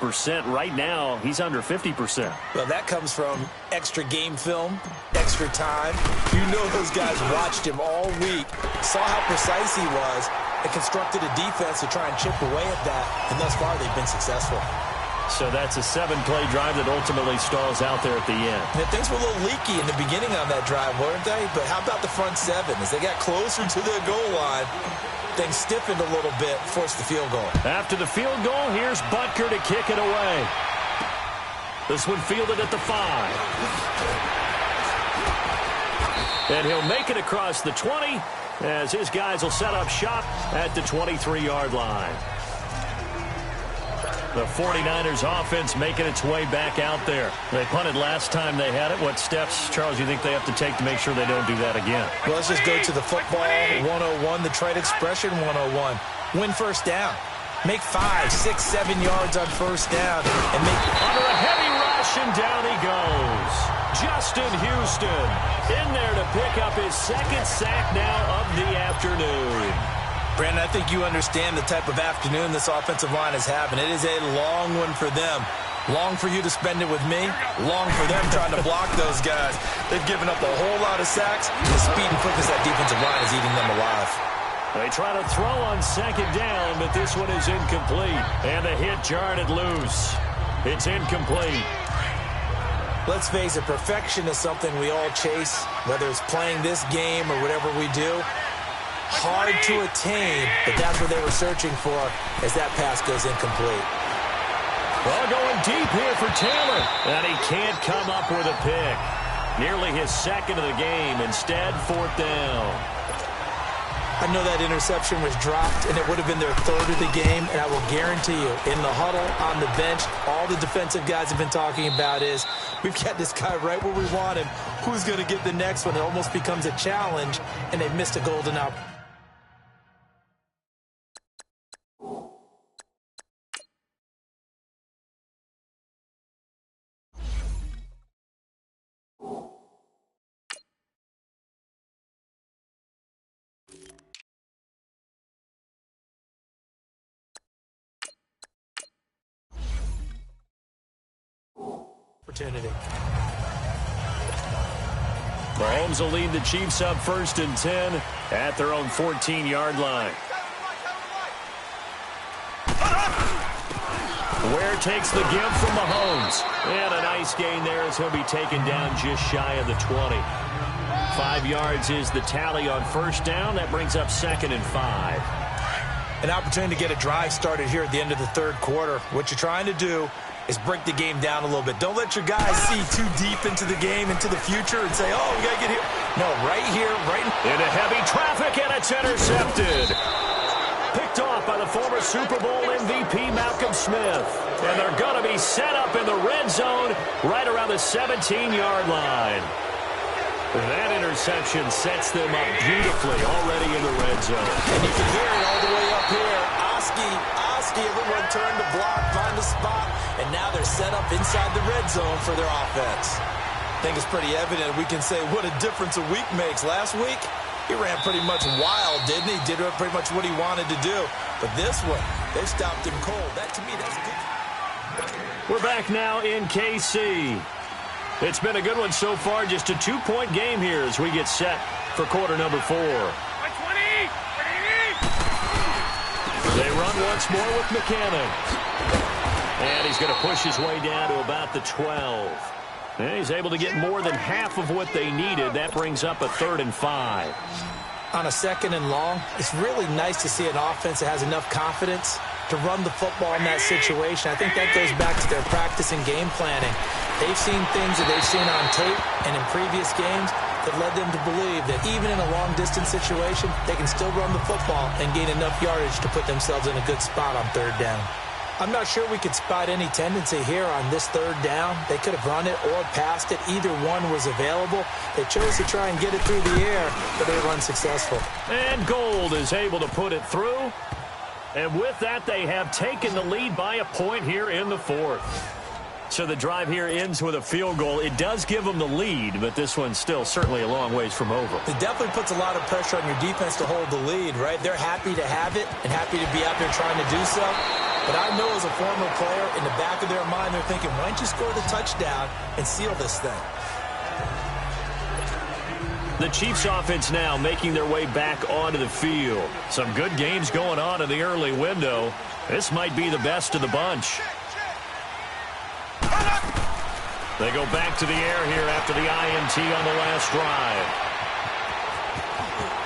Speaker 3: Right now, he's under 50%.
Speaker 4: Well, that comes from extra game film, extra time. You know those guys watched him all week, saw how precise he was, and constructed a defense to try and chip away at that. And thus far, they've been successful.
Speaker 3: So that's a 7-play drive that ultimately stalls out there at the end.
Speaker 4: And things were a little leaky in the beginning on that drive, weren't they? But how about the front 7? As they got closer to the goal line, things stiffened a little bit, forced the field goal.
Speaker 3: After the field goal, here's Butker to kick it away. This one fielded at the 5. And he'll make it across the 20 as his guys will set up shop at the 23-yard line. The 49ers offense making its way back out there. They punted last time they had it. What steps, Charles, you think they have to take to make sure they don't do that again?
Speaker 4: Well, let's just go to the football 101, the trade expression 101. Win first down. Make 5, 6, 7 yards on first down. And make
Speaker 3: under a heavy rush, and down he goes. Justin Houston in there to pick up his 2nd sack now of the afternoon.
Speaker 4: Brandon, I think you understand the type of afternoon this offensive line is having. It is a long one for them. Long for you to spend it with me. Long for them trying to block those guys. They've given up a whole lot of sacks. The speed and quickness of that defensive line is eating them alive.
Speaker 3: They try to throw on second down, but this one is incomplete. And the hit jarred it loose. It's incomplete.
Speaker 4: Let's face it, perfection is something we all chase, whether it's playing this game or whatever we do. Hard to attain, but that's what they were searching for as that pass goes incomplete.
Speaker 3: Well, going deep here for Taylor, and he can't come up with a pick. Nearly his second of the game. Instead, fourth down.
Speaker 4: I know that interception was dropped, and it would have been their third of the game, and I will guarantee you, in the huddle, on the bench, all the defensive guys have been talking about is, we've got this guy right where we want him. Who's going to get the next one? It almost becomes a challenge, and they've missed a golden opportunity.
Speaker 3: Mahomes will lead the Chiefs up 1st and 10 at their own 14-yard line. Ware takes the give from Mahomes. And a nice gain there as he'll be taken down just shy of the 20. 5 yards is the tally on first down. That brings up 2nd and 5.
Speaker 4: An opportunity to get a drive started here at the end of the third quarter. What you're trying to do is break the game down a little bit. Don't let your guys see too deep into the game, into the future, and say, oh, we got to get here. No, right here, right
Speaker 3: into heavy traffic, and it's intercepted. Picked off by the former Super Bowl MVP, Malcolm Smith. And they're going to be set up in the red zone right around the 17-yard line. That interception sets them up beautifully already in the red zone.
Speaker 4: And you can hear it all the way up here. Oski, everyone turned to block, find a spot, and now they're set up inside the red zone for their offense. I think it's pretty evident we can say what a difference a week makes. Last week, he ran pretty much wild, didn't he? Did pretty much what he wanted to do. But this one, they stopped him cold. That, to me, that's good.
Speaker 3: We're back now in KC. It's been a good one so far. Just a 2-point game here as we get set for quarter number 4. They run once more with McKinnon. And he's going to push his way down to about the 12. And he's able to get more than half of what they needed. That brings up a 3rd and 5.
Speaker 4: On a 2nd and long, it's really nice to see an offense that has enough confidence to run the football in that situation. I think that goes back to their practice and game planning. They've seen things that they've seen on tape and in previous games that led them to believe that even in a long-distance situation, they can still run the football and gain enough yardage to put themselves in a good spot on 3rd down. I'm not sure we could spot any tendency here on this 3rd down. They could have run it or passed it. Either one was available. They chose to try and get it through the air, but they were unsuccessful.
Speaker 3: And Gold is able to put it through. And with that, they have taken the lead by a point here in the 4th. So the drive here ends with a field goal. It does give them the lead, but this one's still certainly a long ways from over.
Speaker 4: It definitely puts a lot of pressure on your defense to hold the lead, right? They're happy to have it and happy to be out there trying to do so. But I know as a former player, in the back of their mind, they're thinking, why don't you score the touchdown and seal this thing?
Speaker 3: The Chiefs offense now making their way back onto the field. Some good games going on in the early window. This might be the best of the bunch. They go back to the air here after the INT on the last drive.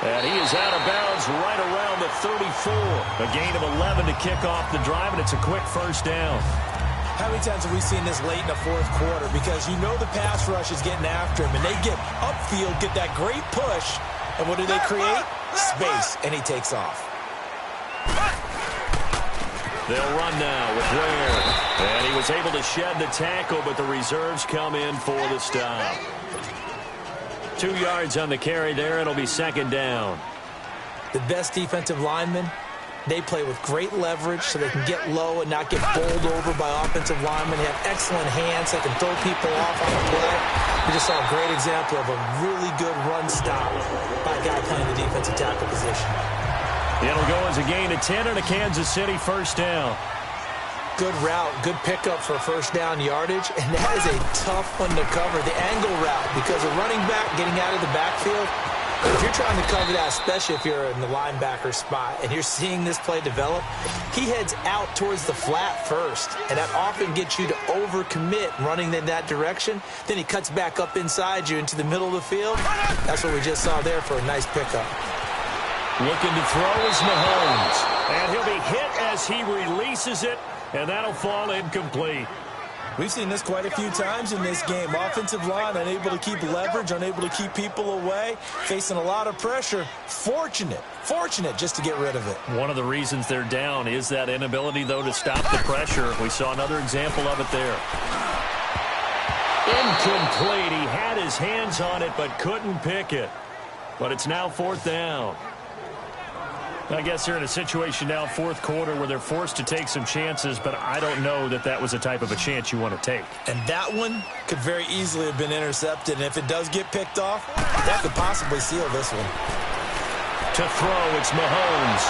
Speaker 3: And he is out of bounds right around the 34. A gain of 11 to kick off the drive, and it's a quick first down.
Speaker 4: How many times have we seen this late in the 4th quarter? Because you know the pass rush is getting after him, and they get upfield, get that great push, and what do they create? Space, and he takes off.
Speaker 3: They'll run now with Ware. And he was able to shed the tackle, but the reserves come in for the stop. 2 yards on the carry there. It'll be 2nd down.
Speaker 4: The best defensive linemen, they play with great leverage so they can get low and not get bowled over by offensive linemen. They have excellent hands. They can throw people off on the play. We just saw a great example of a really good run stop by a guy playing the defensive tackle position.
Speaker 3: It'll go as a gain of 10 and a Kansas City first down.
Speaker 4: good route, good pickup for first down yardage, and that is a tough one to cover. The angle route, because a running back getting out of the backfield, if you're trying to cover that, especially if you're in the linebacker spot and you're seeing this play develop, he heads out towards the flat first, and that often gets you to overcommit running in that direction. Then he cuts back up inside you into the middle of the field. That's what we just saw there for a nice pickup.
Speaker 3: Looking to throw is Mahomes, and he'll be hit as he releases it, and that'll fall incomplete.
Speaker 4: We've seen this quite a few times in this game. Offensive line unable to keep leverage, unable to keep people away, facing a lot of pressure. Fortunate just to get rid of it.
Speaker 3: One of the reasons they're down is that inability, though, to stop the pressure. We saw another example of it there. Incomplete. He had his hands on it but couldn't pick it. But it's now 4th down. I guess they're in a situation now, 4th quarter, where they're forced to take some chances, but I don't know that that was the type of a chance you want to take.
Speaker 4: And that one could very easily have been intercepted, and if it does get picked off, that could possibly seal this one.
Speaker 3: To throw, it's Mahomes.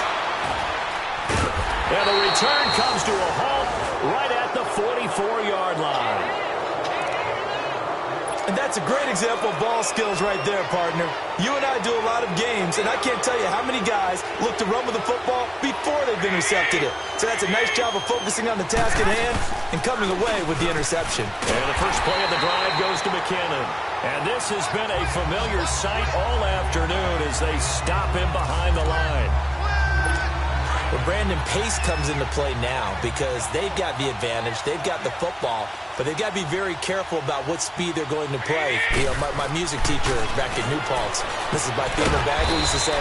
Speaker 3: And the return comes to a halt right at the 44-yard line.
Speaker 4: And that's a great example of ball skills right there, partner. You and I do a lot of games, and I can't tell you how many guys look to run with the football before they've intercepted it. So that's a nice job of focusing on the task at hand and coming away with the interception.
Speaker 3: And the first play of the drive goes to McKinnon. And this has been a familiar sight all afternoon as they stop him behind the line.
Speaker 4: Well, Brandon, pace comes into play now because they've got the advantage. They've got the football, but they've got to be very careful about what speed they're going to play. You know, my music teacher back at New Paltz, Mrs. Bythema Bagley, used to say,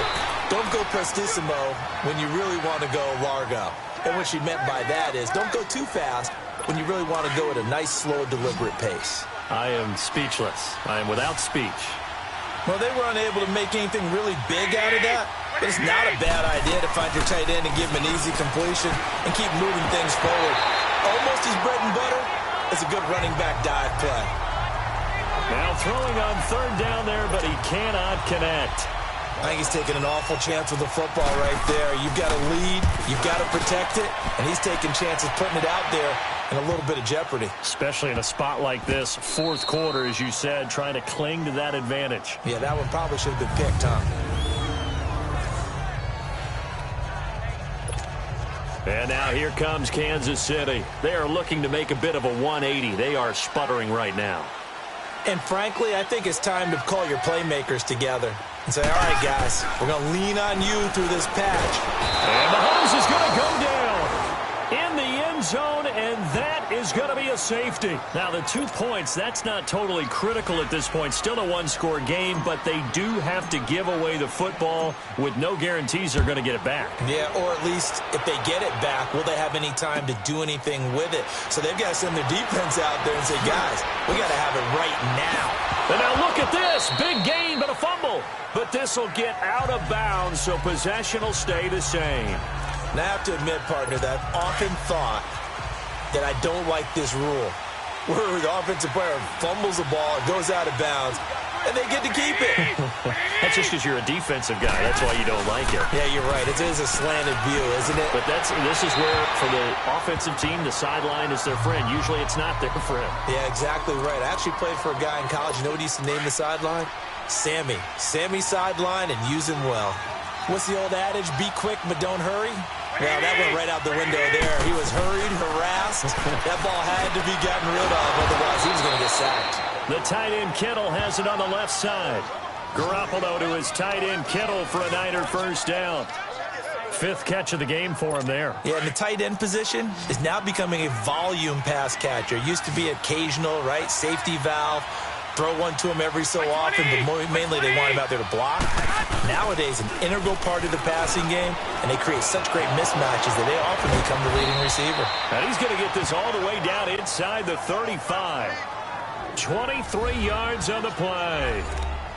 Speaker 4: don't go prestissimo when you really want to go largo. And what she meant by that is don't go too fast when you really want to go at a nice, slow, deliberate pace.
Speaker 3: I am speechless. I am without speech.
Speaker 4: Well, they were unable to make anything really big out of that, but it's not a bad idea to find your tight end and give him an easy completion and keep moving things forward. Almost his bread and butter is a good running back dive play.
Speaker 3: Now throwing on 3rd down there, but he cannot connect.
Speaker 4: I think he's taking an awful chance with the football right there. You've got to lead, you've got to protect it, and he's taking chances putting it out there in a little bit of jeopardy.
Speaker 3: Especially in a spot like this, 4th quarter, as you said, trying to cling to that advantage.
Speaker 4: Yeah, that one probably should have been picked, huh?
Speaker 3: And now here comes Kansas City. They are looking to make a bit of a 180. They are sputtering right now.
Speaker 4: And frankly, I think it's time to call your playmakers together and say, all right, guys, we're going to lean on you through this patch.
Speaker 3: And Mahomes is going to go down in the end zone, and that is going to be a safety. Now, the 2 points, that's not totally critical at this point. Still a one-score game, but they do have to give away the football with no guarantees they're going to get it back.
Speaker 4: Yeah, or at least if they get it back, will they have any time to do anything with it? So they've got to send their defense out there and say, guys, we got to have it right now.
Speaker 3: And now look at this. Big gain, but a fumble. But this will get out of bounds, so possession will stay the same.
Speaker 4: Now, I have to admit, partner, that I've often thought that I don't like this rule, where the offensive player fumbles the ball, it goes out of bounds, and they get to keep it.
Speaker 3: That's just because you're a defensive guy. That's why you don't like it.
Speaker 4: Yeah, you're right. It is a slanted view, isn't it?
Speaker 3: But this is where, for the offensive team, the sideline is their friend. Usually it's not their friend.
Speaker 4: Yeah, exactly right. I actually played for a guy in college. You know what he used to name the sideline? Sammy. Sammy sideline, and use him well. What's the old adage? Be quick, but don't hurry. Well, that went right out the window there. He was hurried, harassed. That ball had to be gotten rid of, otherwise he was going to get sacked.
Speaker 3: The tight end Kittle has it on the left side. Garoppolo to his tight end Kittle for a Niner first down. 5th catch of the game for him there.
Speaker 4: Yeah, and the tight end position is now becoming a volume pass catcher. Used to be occasional, right? Safety valve. Throw one to him every so often, but mainly they want him out there to block. Nowadays, an integral part of the passing game, and they create such great mismatches that they often become the leading receiver.
Speaker 3: And he's going to get this all the way down inside the 35. 23 yards on the play.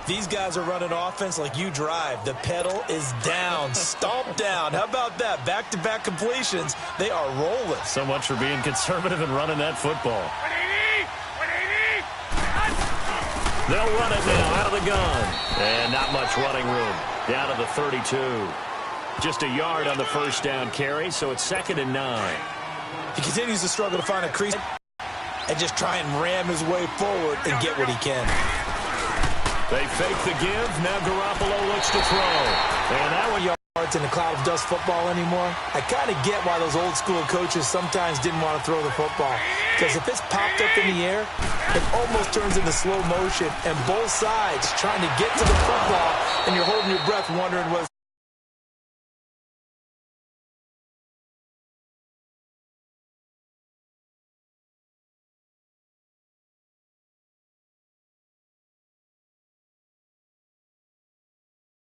Speaker 4: These guys are running offense like you drive. The pedal is down, stomp down. How about that? Back-to-back completions. They are rolling.
Speaker 3: So much for being conservative and running that football. They'll run it now out of the gun. And not much running room. Down to the 32. Just a yard on the first down carry, so it's 2nd and 9.
Speaker 4: He continues to struggle to find a crease and just try and ram his way forward and get what he can.
Speaker 3: They fake the give. Now Garoppolo looks to throw.
Speaker 4: And that one yards in the cloud of dust football anymore. I kind of get why those old school coaches sometimes didn't want to throw the football. Because if it's popped up in the air, it almost turns into slow motion. And both sides trying to get to the football, and you're holding your breath wondering what